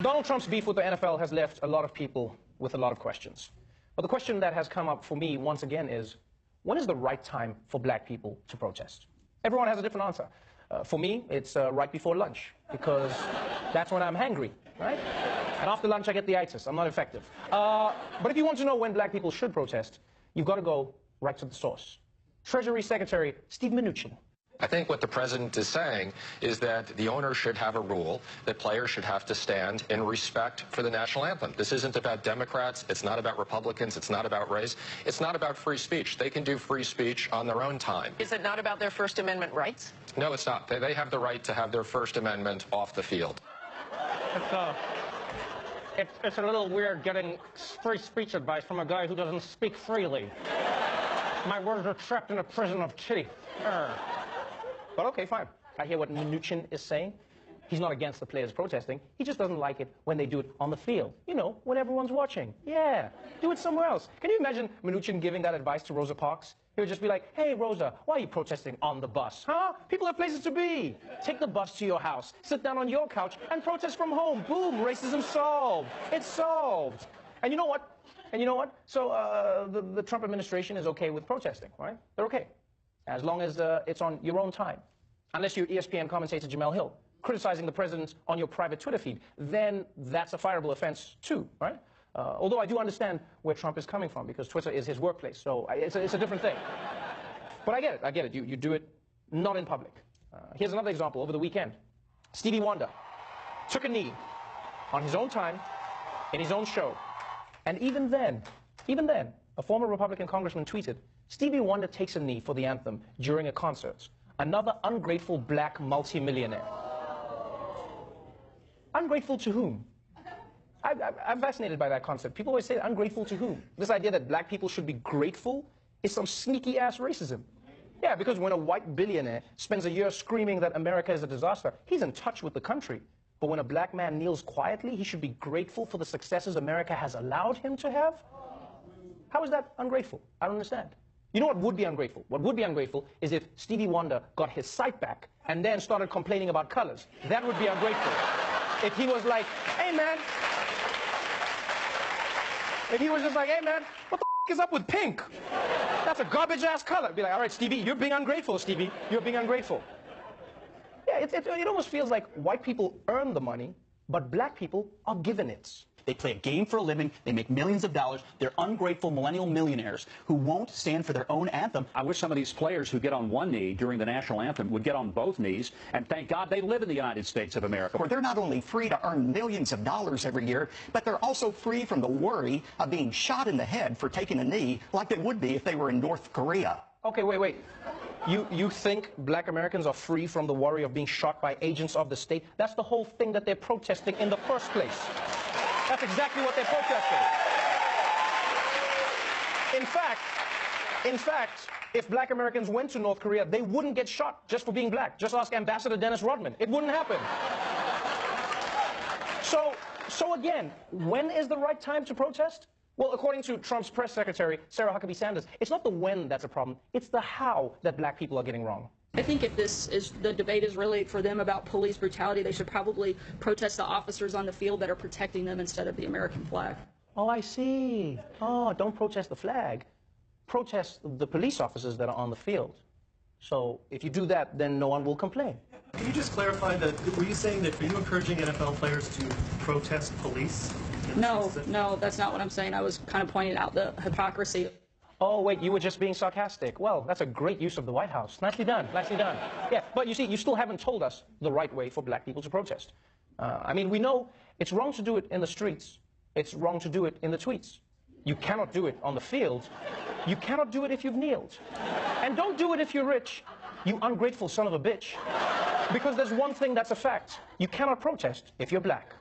Donald Trump's beef with the NFL has left a lot of people with a lot of questions. But the question that has come up for me once again is, when is the right time for black people to protest? Everyone has a different answer. For me, it's right before lunch, because that's when I'm hangry, right? And after lunch, I get the itis. I'm not effective. But if you want to know when black people should protest, you've got to go right to the source. Treasury Secretary Steve Mnuchin. I think what the president is saying is that the owner should have a rule that players should have to stand in respect for the national anthem. This isn't about Democrats. It's not about Republicans. It's not about race. It's not about free speech. They can do free speech on their own time. Is it not about their First Amendment rights? No, it's not. They have the right to have their First Amendment off the field. It's a little weird getting free speech advice from a guy who doesn't speak freely. My words are trapped in a prison of teeth. But okay, fine. I hear what Mnuchin is saying. He's not against the players protesting. He just doesn't like it when they do it on the field. You know, when everyone's watching. Yeah, do it somewhere else. Can you imagine Mnuchin giving that advice to Rosa Parks? He would just be like, hey, Rosa, why are you protesting on the bus? Huh? People have places to be. Take the bus to your house, sit down on your couch, and protest from home. Boom, racism solved. It's solved. And you know what? So the Trump administration is okay with protesting, right? They're okay. As long as it's on your own time. Unless you're ESPN commentator Jamel Hill, criticizing the president on your private Twitter feed, then that's a fireable offense too, right? Although I do understand where Trump is coming from, because Twitter is his workplace, so it's a different thing. But I get it. You do it not in public. Here's another example over the weekend. Stevie Wonder took a knee on his own time, in his own show. And even then, a former Republican congressman tweeted, Stevie Wonder takes a knee for the anthem during a concert. Another ungrateful black multimillionaire. Ungrateful to whom? I'm fascinated by that concept. People always say, ungrateful to whom? This idea that black people should be grateful is some sneaky-ass racism. Yeah, because when a white billionaire spends a year screaming that America is a disaster, he's in touch with the country. But when a black man kneels quietly, he should be grateful for the successes America has allowed him to have? How is that ungrateful? I don't understand. You know what would be ungrateful? What would be ungrateful is if Stevie Wonder got his sight back and then started complaining about colors. That would be ungrateful. If he was like, hey man, if he was just like, hey man, what the f is up with pink? That's a garbage ass color. Be like, all right, Stevie, you're being ungrateful, Stevie. You're being ungrateful. Yeah, it almost feels like white people earn the money, but black people are given it. They play a game for a living. They make millions of dollars. They're ungrateful millennial millionaires who won't stand for their own anthem. I wish some of these players who get on one knee during the national anthem would get on both knees, and thank God they live in the United States of America. Where they're not only free to earn millions of dollars every year, but they're also free from the worry of being shot in the head for taking a knee like they would be if they were in North Korea. Okay, wait. You think black Americans are free from the worry of being shot by agents of the state? That's the whole thing that they're protesting in the first place. That's exactly what they're protesting. In fact, if black Americans went to North Korea, they wouldn't get shot just for being black. Just ask Ambassador Dennis Rodman. It wouldn't happen. So again, when is the right time to protest? Well, according to Trump's press secretary, Sarah Huckabee Sanders, it's not the when that's a problem, it's the how that black people are getting wrong. I think if the debate is really for them about police brutality, they should probably protest the officers on the field that are protecting them instead of the American flag. Oh, I see. Oh, don't protest the flag. Protest the police officers that are on the field. So if you do that, then no one will complain. Can you just clarify that? Were you saying that, are you encouraging NFL players to protest police? No, that's not what I'm saying. I was kind of pointing out the hypocrisy. Oh, wait, you were just being sarcastic. Well, that's a great use of the White House. Nicely done, nicely done. Yeah, but you see, you still haven't told us the right way for black people to protest. I mean, we know it's wrong to do it in the streets. It's wrong to do it in the tweets. You cannot do it on the field. You cannot do it if you've kneeled. And don't do it if you're rich, you ungrateful son of a bitch. Because there's one thing that's a fact. You cannot protest if you're black.